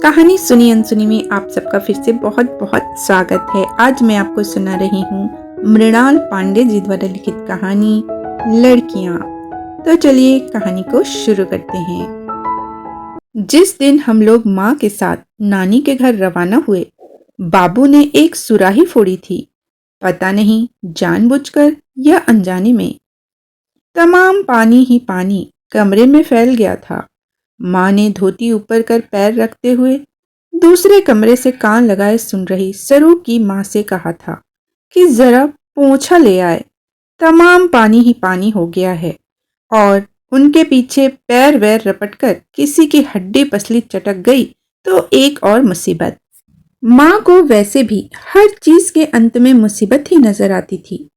कहानी सुनी अनसुनी में आप सबका फिर से बहुत बहुत स्वागत है। आज मैं आपको सुना रही हूँ मृणाल पांडे जी द्वारा लिखित कहानी लड़कियाँ। तो चलिए कहानी को शुरू करते हैं। जिस दिन हम लोग माँ के साथ नानी के घर रवाना हुए, बाबू ने एक सुराही फोड़ी थी। पता नहीं जानबूझकर या अनजाने में तमाम पानी ही पानी कमरे में फैल गया था। माँ ने धोती ऊपर कर पैर रखते हुए दूसरे कमरे से कान लगाए सुन रही सरू की माँ से कहा था कि जरा पोंछा ले आए, तमाम पानी ही पानी हो गया है। और उनके पीछे पैर वैर रपटकर किसी की हड्डी पसली चटक गई तो एक और मुसीबत। माँ को वैसे भी हर चीज के अंत में मुसीबत ही नजर आती थी।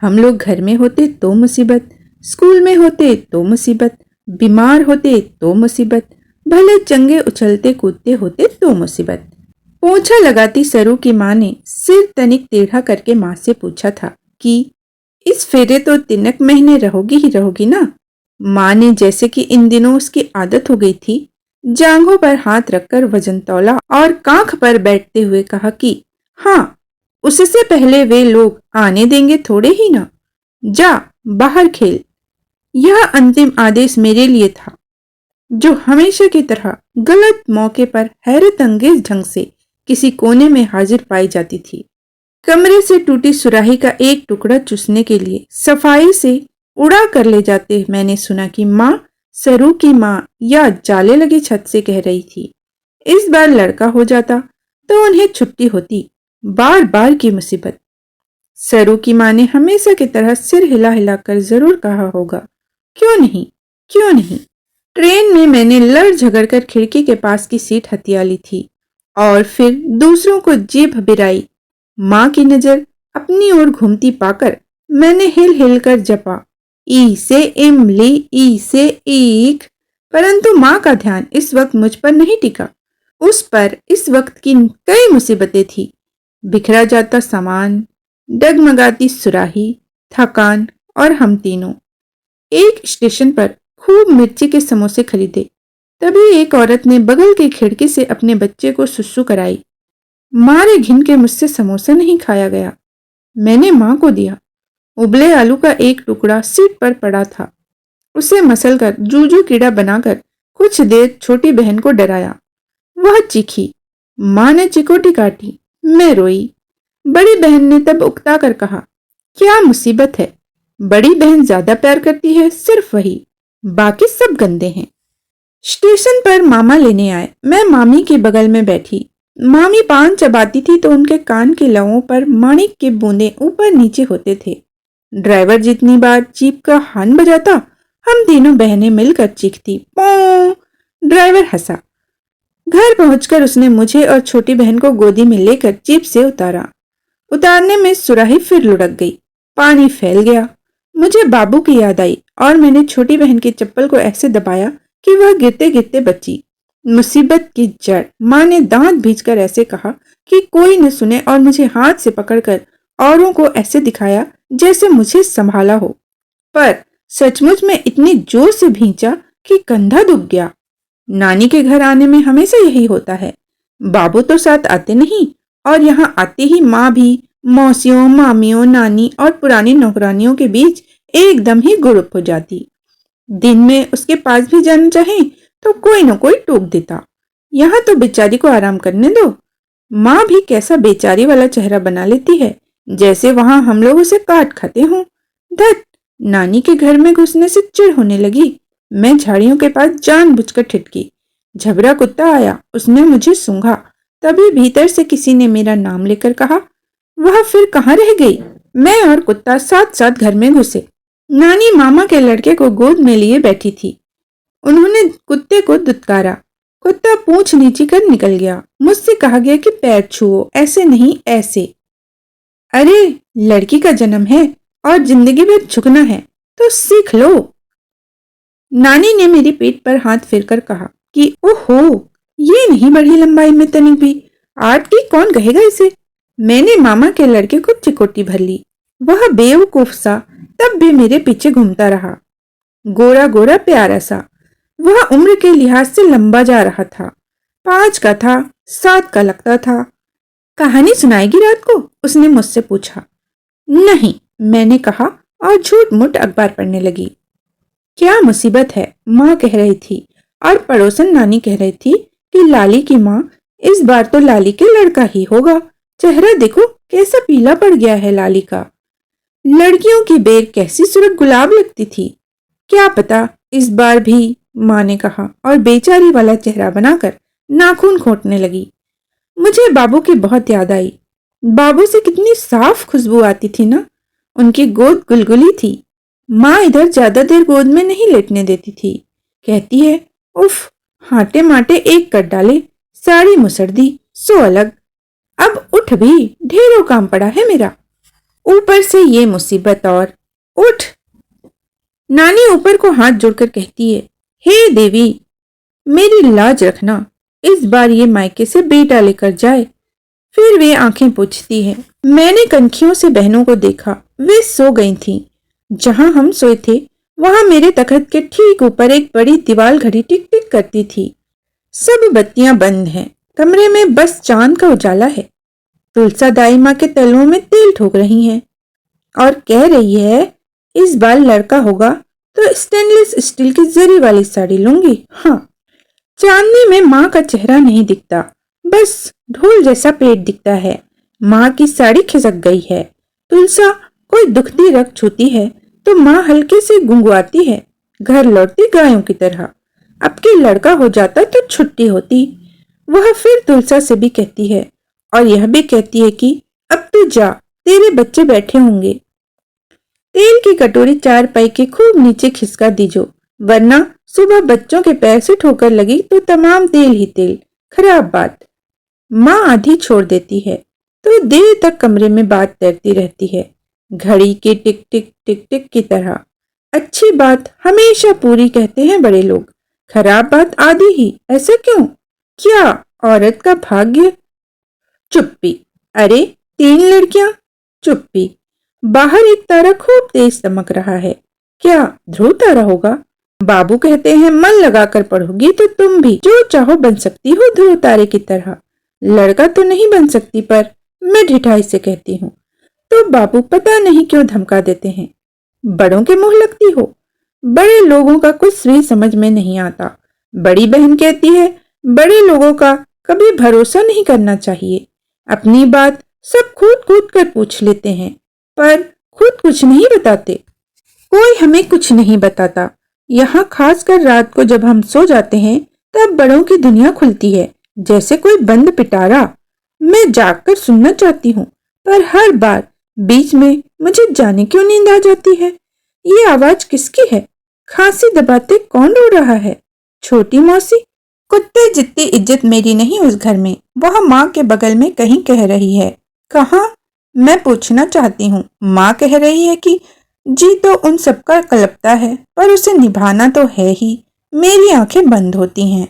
हम लोग घर में होते तो मुसीबत, स्कूल में होते तो मुसीबत, बीमार होते तो मुसीबत, भले चंगे उछलते कूदते होते तो मुसीबत। पोंछा लगाती सरू की माँ ने सिर तनिक टेढ़ा करके माँ से पूछा था कि इस फेरे तो 3 महीने रहोगी ही रहोगी ना। माँ ने जैसे कि इन दिनों उसकी आदत हो गई थी, जांघों पर हाथ रखकर वजन तौला और कांख पर बैठते हुए कहा कि हाँ, उससे पहले वे लोग आने देंगे थोड़े ही ना। जा बाहर खेल। यह अंतिम आदेश मेरे लिए था, जो हमेशा की तरह गलत मौके पर हैरत अंगेज ढंग से किसी कोने में हाजिर पाई जाती थी। कमरे से टूटी सुराही का एक टुकड़ा चूसने के लिए सफाई से उड़ा कर ले जाते मैंने सुना कि माँ सरू की माँ या जाले लगी छत से कह रही थी, इस बार लड़का हो जाता तो उन्हें छुट्टी होती। बार बार की मुसीबत। सरू की माँ ने हमेशा की तरह सिर हिला हिलाकर जरूर कहा होगा, क्यों नहीं, क्यों नहीं। ट्रेन में मैंने लड़ झगड़ कर खिड़की के पास की सीट हथिया ली थी और फिर दूसरों को जीभ बिराई। माँ की नजर अपनी ओर घूमती पाकर मैंने हिल हिल कर जपा, ई से इमली, ई से ईख। परंतु माँ का ध्यान इस वक्त मुझ पर नहीं टिका। उस पर इस वक्त की कई मुसीबतें थी। बिखरा जाता सामान, डगमगाती सुराही, थकान और हम तीनों। एक स्टेशन पर खूब मिर्ची के समोसे खरीदे। तभी एक औरत ने बगल की खिड़की से अपने बच्चे को सुसु कराई। मारे घिन के मुझसे समोसा नहीं खाया गया। मैंने माँ को दिया। उबले आलू का एक टुकड़ा सीट पर पड़ा था। उसे मसलकर जूजू कीड़ा बनाकर कुछ देर छोटी बहन को डराया। वह चीखी। माँ ने चिकोटी काटी। मैं रोई। बड़ी बहन ने तब उकता कर कहा, क्या मुसीबत है, बड़ी बहन ज्यादा प्यार करती है, सिर्फ वही, बाकी सब गंदे हैं। स्टेशन पर मामा लेने आए। मैं मामी के बगल में बैठी। मामी पान चबाती थी तो उनके कान के लवों पर माणिक के बूंदे ऊपर नीचे होते थे। ड्राइवर जितनी बार जीप का हॉर्न बजाता, हम तीनों बहनें मिलकर चीखती, पौ। ड्राइवर हंसा। घर पहुंचकर उसने मुझे और छोटी बहन को गोदी में लेकर जीप से उतारा। उतारने में सुराही फिर लुढ़क गई। पानी फैल गया। मुझे बाबू की याद आई और मैंने छोटी बहन की चप्पल को ऐसे दबाया कि वह गिरते गिरते बची। मुसीबत की जड़। माँ ने दांत भींचकर ऐसे कहा कि कोई न सुने और मुझे हाथ से पकड़कर औरों को ऐसे दिखाया जैसे मुझे संभाला हो। पर सचमुच में इतनी जोर से भींचा कि कंधा दुख गया। नानी के घर आने में हमेशा यही होता है। बाबू तो साथ आते नहीं और यहाँ आते ही माँ भी मौसियों, मामियों, नानी और पुरानी नौकरानियों के बीच एकदम ही गुड़ुप हो जाती। दिन में उसके पास भी जाना चाहे तो कोई न कोई टोक देता, यहाँ तो बेचारी को आराम करने दो। माँ भी कैसा बेचारी वाला चेहरा बना लेती है, जैसे वहां हम लोग उसे काट खाते हों। धत, नानी के घर में घुसने से चिढ़ होने लगी। मैं झाड़ियों के पास जानबूझकर ठिठकी। झबरा कुत्ता आया, उसने मुझे सूंघा। तभी भीतर से किसी ने मेरा नाम लेकर कहा। वह फिर कहाँ रह गई। मैं और कुत्ता साथ साथ घर में घुसे। नानी मामा के लड़के को गोद में लिए बैठी थी। उन्होंने कुत्ते को दुत्कारा। कुत्ता पूंछ नीची कर निकल गया। मुझसे कहा गया कि पैर छुओ, ऐसे नहीं ऐसे। अरे, लड़की का जन्म है और जिंदगी भर झुकना है तो सीख लो। नानी ने मेरी पीठ पर हाथ फेरकर कहा कि ओहो, ये नहीं बढ़ी लंबाई में तनिक भी। आर्ट की कौन कहेगा इसे। मैंने मामा के लड़के को चिकोटी भर ली। वह बेवकूफ सा तब भी मेरे पीछे घूमता रहा। गोरा गोरा प्यारा सा। वह उम्र के लिहाज से लंबा जा रहा था। 5 का था, 7 का लगता था। कहानी सुनाएगी रात को? उसने मुझसे पूछा। नहीं, मैंने कहा और झूठ मूठ अखबार पढ़ने लगी। क्या मुसीबत है, माँ कह रही थी, और पड़ोसन नानी कह रही थी कि लाली की माँ, इस बार तो लाली के लड़का ही होगा। चेहरा देखो कैसा पीला पड़ गया है लाली का। लड़कियों की बेर कैसी सूरत गुलाब लगती थी। क्या पता इस बार भी, माँ ने कहा और बेचारी वाला चेहरा बनाकर नाखून खोंटने लगी। मुझे बाबू की बहुत याद आई। बाबू से कितनी साफ खुशबू आती थी ना। उनकी गोद गुलगुली थी। माँ इधर ज्यादा देर गोद में नहीं लेटने देती थी। कहती है, उफ, हाटे माटे एक कर डाले, साड़ी मुसड़ दी, सो अलग। अब उठ भी, ढेरों काम पड़ा है मेरा, ऊपर से ये मुसीबत और। उठ। नानी ऊपर को हाथ जोड़कर कहती है, हे देवी, मेरी लाज रखना, इस बार ये मायके से बेटा लेकर जाए। फिर वे आंखें पूछती है। मैंने कनखियों से बहनों को देखा, वे सो गई थीं। जहां हम सोए थे वहां मेरे तखत के ठीक ऊपर एक बड़ी दीवार घड़ी टिक टिक करती थी। सब बत्तियां बंद हैं, कमरे में बस चांद का उजाला है। तुलसा दाई माँ के तलवों में तेल ठोक रही हैं और कह रही है, इस बार लड़का होगा तो स्टेनलेस स्टील की जरी वाली साड़ी लूंगी। हाँ, चांदनी में माँ का चेहरा नहीं दिखता, बस ढोल जैसा पेट दिखता है। माँ की साड़ी खिसक गई है। तुलसा कोई दुखती रग छूती है तो माँ हल्के से गुंगुआती है, घर लौटती गायों की तरह। अब के लड़का हो जाता तो छुट्टी होती। वह फिर तुलसा से भी कहती है और यह भी कहती है कि अब तू जा, तेरे बच्चे बैठे होंगे। तेल की कटोरी चारपाई के खूब नीचे खिसका दीजो, वरना सुबह बच्चों के पैर से ठोकर लगी तो तमाम तेल ही तेल। खराब बात। माँ आधी छोड़ देती है तो देर तक कमरे में बात तैरती रहती है, घड़ी के टिक टिक टिक टिक की तरह। अच्छी बात हमेशा पूरी कहते हैं बड़े लोग, खराब बात आधी ही। ऐसा क्यों? क्या औरत का भाग्य। चुप्पी। अरे 3 लड़कियां। चुप्पी। बाहर एक तारा खूब तेज चमक रहा है। क्या ध्रुव तारा होगा? बाबू कहते हैं मन लगाकर पढ़ोगी तो तुम भी जो चाहो बन सकती हो ध्रुव तारे की तरह। लड़का तो नहीं बन सकती, पर मैं ढिठाई से कहती हूँ तो बाबू पता नहीं क्यों धमका देते हैं। बड़ों के मुंह लगती हो। बड़े लोगों का कुछ भी समझ में नहीं आता। बड़ी बहन कहती है, बड़े लोगों का कभी भरोसा नहीं करना चाहिए। अपनी बात सब कूद कूद कर पूछ लेते हैं, पर खुद कुछ नहीं बताते। कोई हमें कुछ नहीं बताता। यहाँ खासकर रात को जब हम सो जाते हैं तब बड़ों की दुनिया खुलती है, जैसे कोई बंद पिटारा। मैं जागकर सुनना चाहती हूँ, पर हर बार बीच में मुझे जाने क्यों नींद आ जाती है। ये आवाज किसकी है? खांसी दबाते कौन रो रहा है? छोटी मौसी। कुत्ते जितनी इज्जत मेरी नहीं उस घर में। वह माँ के बगल में कहीं कह रही है। कहाँ? मैं पूछना चाहती हूँ। माँ कह रही है कि जी तो उन सबका कलपता है, पर उसे निभाना तो है ही। मेरी आंखें बंद होती हैं।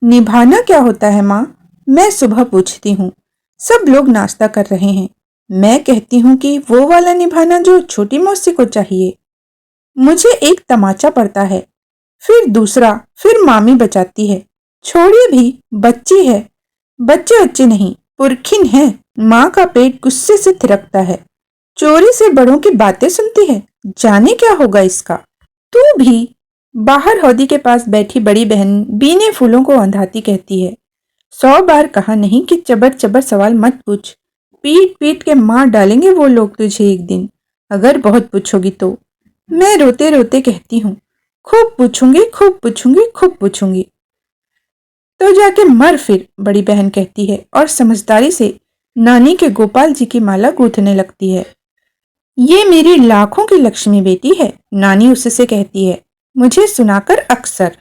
निभाना क्या होता है माँ? मैं सुबह पूछती हूँ। सब लोग नाश्ता कर रहे हैं। मैं कहती हूँ कि वो वाला निभाना जो छोटी मौसी को चाहिए। मुझे एक तमाचा पड़ता है, फिर दूसरा, फिर मामी बचाती है। छोड़िए भी, बच्ची है। बच्चे बच्चे नहीं, पुरखिन है। माँ का पेट गुस्से से थिरकता है। चोरी से बड़ों की बातें सुनती है, जाने क्या होगा इसका। तू भी। बाहर हौदी के पास बैठी बड़ी बहन बीने फूलों को अंधाती कहती है, 100 बार कहा नहीं कि चबर चबर सवाल मत पूछ। पीट पीट के मार डालेंगे वो लोग तुझे एक दिन, अगर बहुत पूछोगी तो। मैं रोते रोते कहती हूँ, खूब पूछूंगी, खूब पूछूंगी, खूब पूछूंगी। तो जाके मर फिर, बड़ी बहन कहती है और समझदारी से नानी के गोपाल जी की माला गूंथने लगती है। ये मेरी लाखों की लक्ष्मी बेटी है, नानी उससे कहती है, मुझे सुनाकर अक्सर।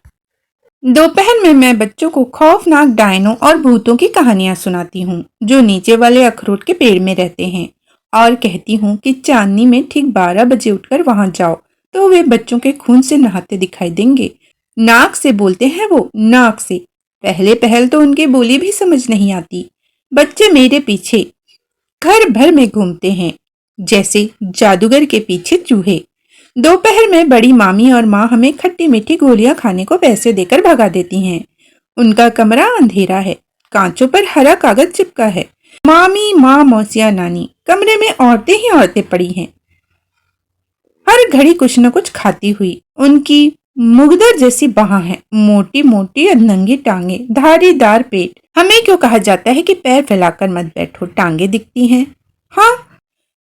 दोपहर में मैं बच्चों को खौफनाक डायनों और भूतों की कहानियां सुनाती हूँ जो नीचे वाले अखरोट के पेड़ में रहते हैं, और कहती हूँ कि चांदनी में ठीक 12 बजे उठकर वहां जाओ तो वे बच्चों के खून से नहाते दिखाई देंगे। नाक से बोलते हैं वो, नाक से। पहले पहल तो उनकी बोली भी समझ नहीं आती। बच्चे मेरे पीछे घर भर में घूमते हैं जैसे जादूगर के पीछे चूहे। दोपहर में बड़ी मामी और माँ हमें खट्टी मीठी गोलियां खाने को पैसे देकर भगा देती हैं। उनका कमरा अंधेरा है, कांचों पर हरा कागज चिपका है। मामी, माँ, मौसिया, नानी, कमरे में औरतें ही औरतें पड़ी हैं, हर घड़ी कुछ न कुछ खाती हुई। उनकी मुगदर जैसी बाहें हैं, मोटी मोटी नंगी टांगे, धारीदार पेट। हमें क्यों कहा जाता है कि पैर फैलाकर मत बैठो, टांगे दिखती हैं। हाँ,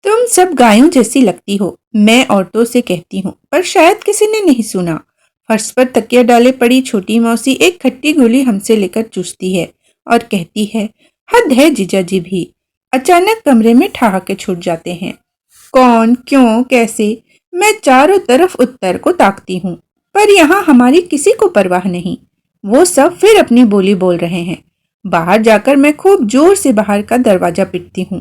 तुम सब गायों जैसी लगती हो, मैं औरतों से कहती हूँ, पर शायद किसी ने नहीं सुना। फर्श पर तकिया डाले पड़ी छोटी मौसी एक खट्टी गोली हमसे लेकर चूसती है और कहती है, हद है जीजा जी भी। अचानक कमरे में ठहाके छूट जाते हैं। कौन, क्यों, कैसे, मैं चारों तरफ उत्तर को ताकती हूँ, पर यहाँ हमारी किसी को परवाह नहीं। वो सब फिर अपनी बोली बोल रहे हैं। बाहर जाकर मैं खूब जोर से बाहर का दरवाजा पीटती हूँ।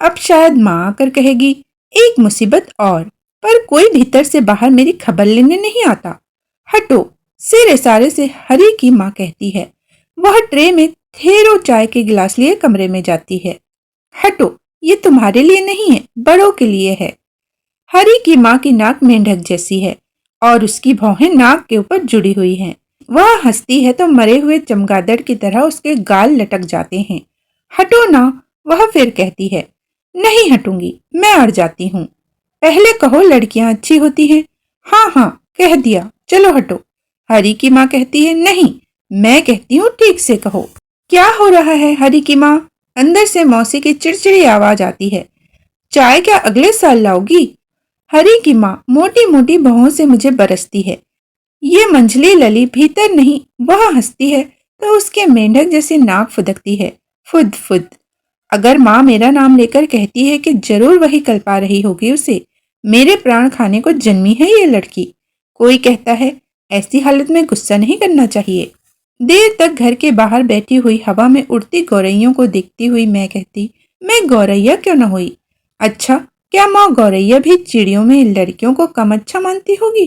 अब शायद माँ आकर कहेगी, एक मुसीबत और, पर कोई भीतर से बाहर मेरी खबर लेने नहीं आता। हटो, सिर इशारे से हरी की माँ कहती है। वह ट्रे में थेरो चाय के गिलास लिए कमरे में जाती है। हटो, ये तुम्हारे लिए नहीं है, बड़ों के लिए है। हरी की माँ की नाक मेंढक जैसी है और उसकी भौहें नाक के ऊपर जुड़ी हुई हैं। वह हंसती है तो मरे हुए चमगादड़ की तरह उसके गाल लटक जाते हैं। हटो ना, वह फिर कहती है। नहीं हटूंगी, मैं अड़ जाती हूँ। पहले कहो लड़कियां अच्छी होती हैं। हाँ हाँ, कह दिया, चलो हटो। हरी की माँ कहती है, नहीं, मैं कहती हूँ ठीक से कहो। क्या हो रहा है हरी की माँ? अंदर से मौसी की चिड़चिड़ी आवाज आती है। चाय क्या अगले साल लाओगी? हरी की माँ मोटी मोटी भौहों से मुझे बरसती है। ये मंझली लली भीतर नहीं, वह हंसती है तो उसके मेंढक जैसी नाक फुदकती है, फुद फुद। अगर माँ मेरा नाम लेकर कहती है कि जरूर वही कल्पा रही होगी उसे, मेरे प्राण खाने को जन्मी है ये लड़की। कोई कहता है ऐसी हालत में गुस्सा नहीं करना चाहिए। देर तक घर के बाहर बैठी हुई हवा में उड़ती गौरैयों को देखती हुई मैं कहती, मैं गौरैया क्यों न हुई? अच्छा, क्या माँ गौरैया भी चिड़ियों में लड़कियों को कम अच्छा मानती होगी?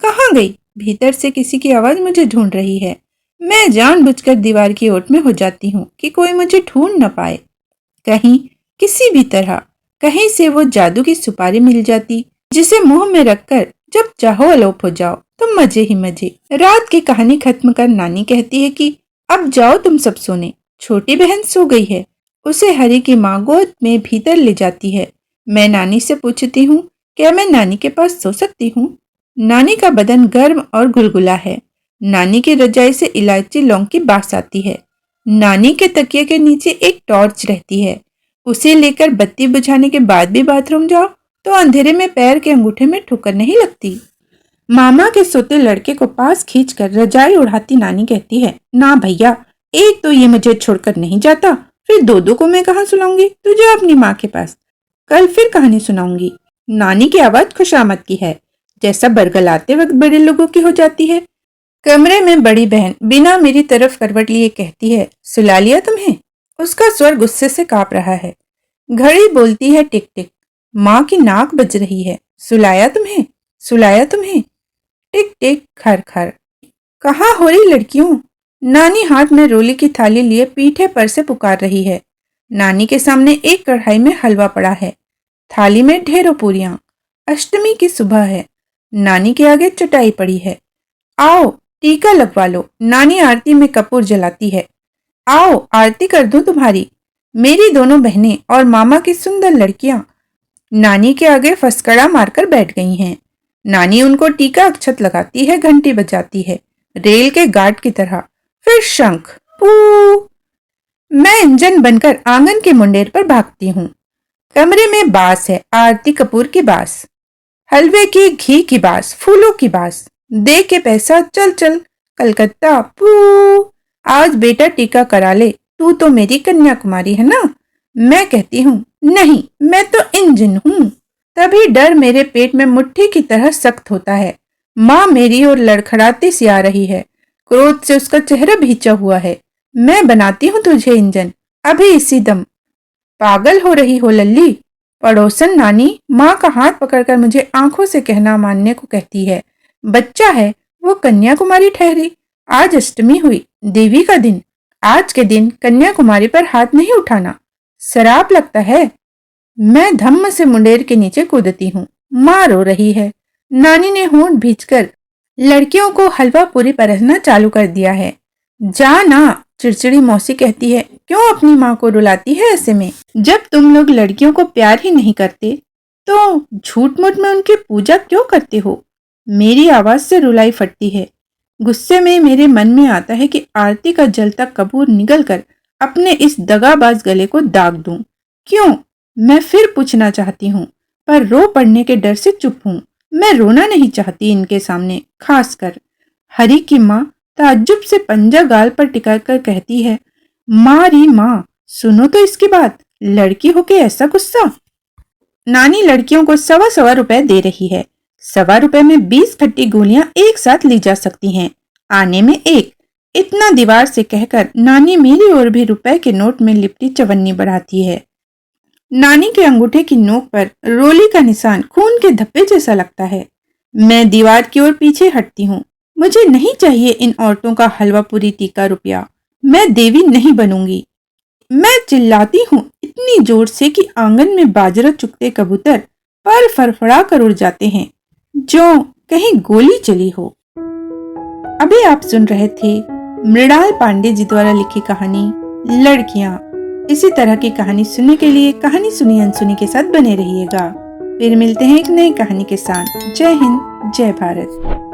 कहाँ गई? भीतर से किसी की आवाज मुझे ढूंढ रही है। मैं जानबूझकर दीवार की ओट में हो जाती हूँ कि कोई मुझे ढूंढ न पाए। कहीं किसी भी तरह कहीं से वो जादू की सुपारी मिल जाती जिसे मुंह में रखकर जब चाहो अलोप हो जाओ तो मजे ही मजे। रात की कहानी खत्म कर नानी कहती है कि अब जाओ तुम सब सोने, छोटी बहन सो गई है। उसे हरी की माँ गोद में भीतर ले जाती है। मैं नानी से पूछती हूँ, क्या मैं नानी के पास सो सकती हूँ? नानी का बदन गर्म और गुलगुला है। नानी की रजाई से इलायची लौंग की बास आती है। नानी के तकिए के नीचे एक टॉर्च रहती है। उसे लेकर बत्ती बुझाने के बाद भी बाथरूम जाओ तो अंधेरे में पैर के अंगूठे में ठोकर नहीं लगती। मामा के सोते लड़के को पास खींचकर रजाई उड़ाती नानी कहती है, ना भैया, एक तो ये मुझे छोड़कर नहीं जाता, फिर दो दो को मैं कहाँ सुलाऊंगी? तुझे अपनी माँ के पास। कल फिर कहानी सुनाऊंगी। नानी की आवाज खुशामद की है, जैसा बरगलाते वक्त बड़े लोगों की हो जाती है। कमरे में बड़ी बहन बिना मेरी तरफ करवट लिए कहती है, सुला लिया तुम्हें? उसका स्वर गुस्से से कांप रहा है। घड़ी बोलती है टिक टिक। माँ की नाक बज रही है। सुलाया तुम्हें? सुलाया तुम्हें? टिक टिक खर खर। कहाँ हो रही लड़कियों? नानी हाथ में रोली की थाली लिए पीठे पर से पुकार रही है। नानी के सामने एक कढ़ाई में हलवा पड़ा है, थाली में ढेरों पूरियां। अष्टमी की सुबह है। नानी के आगे चटाई पड़ी है। आओ टीका लगवा लो। नानी आरती में कपूर जलाती है। आओ आरती कर दूं तुम्हारी। मेरी दोनों बहनें और मामा की सुंदर लड़कियां नानी के आगे फसकड़ा मारकर बैठ गई हैं। नानी उनको टीका अक्षत लगाती है, घंटी बजाती है, रेल के गार्ड की तरह। फिर शंख पू। मैं इंजन बनकर आंगन के मुंडेर पर भागती हूँ। कमरे में बास है, आरती कपूर की बास, हलवे की घी की बास, फूलों की बास। दे के पैसा, चल चल कलकत्ता पू। आज बेटा टीका करा ले, तू तो मेरी कन्याकुमारी है ना। मैं कहती हूँ, नहीं, मैं तो इंजन हूँ। तभी डर मेरे पेट में मुट्ठी की तरह सख्त होता है। माँ मेरी ओर लड़खड़ाती सी आ रही है। क्रोध से उसका चेहरा भींचा हुआ है। मैं बनाती हूँ तुझे इंजन, अभी इसी दम। पागल हो रही हो लल्ली? पड़ोसन नानी माँ का हाथ पकड़कर मुझे आंखों से कहना मानने को कहती है। बच्चा है, वो कन्याकुमारी ठहरी। आज अष्टमी हुई, देवी का दिन। आज के दिन कन्याकुमारी पर हाथ नहीं उठाना, शराब लगता है। मैं धम्म से मुंडेर के नीचे कूदती हूँ। माँ रो रही है। नानी ने होंठ भींचकर लड़कियों को हलवा पूरी परसना चालू कर दिया है। जा ना, चिड़चिड़ी मौसी कहती है। क्यों अपनी माँ को रुलाती है ऐसे में? जब तुम लोग लड़कियों को प्यार ही नहीं करते तो झूठ मूठ में उनकी पूजा क्यों करते हो? मेरी आवाज से रुलाई फटती है। गुस्से में मेरे मन में आता है कि आरती का जलता कपूर निगल कर अपने इस दगाबाज गले को दाग दूं। क्यों? मैं फिर पूछना चाहती हूँ, पर रो पड़ने के डर से चुप हूँ। मैं रोना नहीं चाहती इनके सामने, खासकर हरी की माँ ताज्जुब से पंजा गाल पर टिका कर कहती है, मारी माँ, सुनो तो इसकी बात, लड़की होके ऐसा गुस्सा। नानी लड़कियों को 1.25 रुपए दे रही है। 1.25 में 20 खट्टी गोलियां एक साथ ली जा सकती हैं, आने में एक। इतना दीवार से कहकर नानी मेरी ओर भी रुपए के नोट में लिपटी चवन्नी बढ़ाती है। नानी के अंगूठे की नोक पर रोली का निशान खून के धब्बे जैसा लगता है। मैं दीवार की ओर पीछे हटती हूँ। मुझे नहीं चाहिए इन औरतों का हलवा पूरी टीका रुपया। मैं देवी नहीं बनूंगी। मैं चिल्लाती हूँ इतनी जोर से कि आंगन में बाजरा चुगते कबूतर पर फड़फड़ा कर उड़ जाते हैं, जो कहीं गोली चली हो। अभी आप सुन रहे थे मृणाल पांडे जी द्वारा लिखी कहानी लड़कियां। इसी तरह की कहानी सुनने के लिए कहानी सुनी अनसुनी के साथ बने रहिएगा। फिर मिलते हैं एक नई कहानी के साथ। जय हिंद, जय भारत।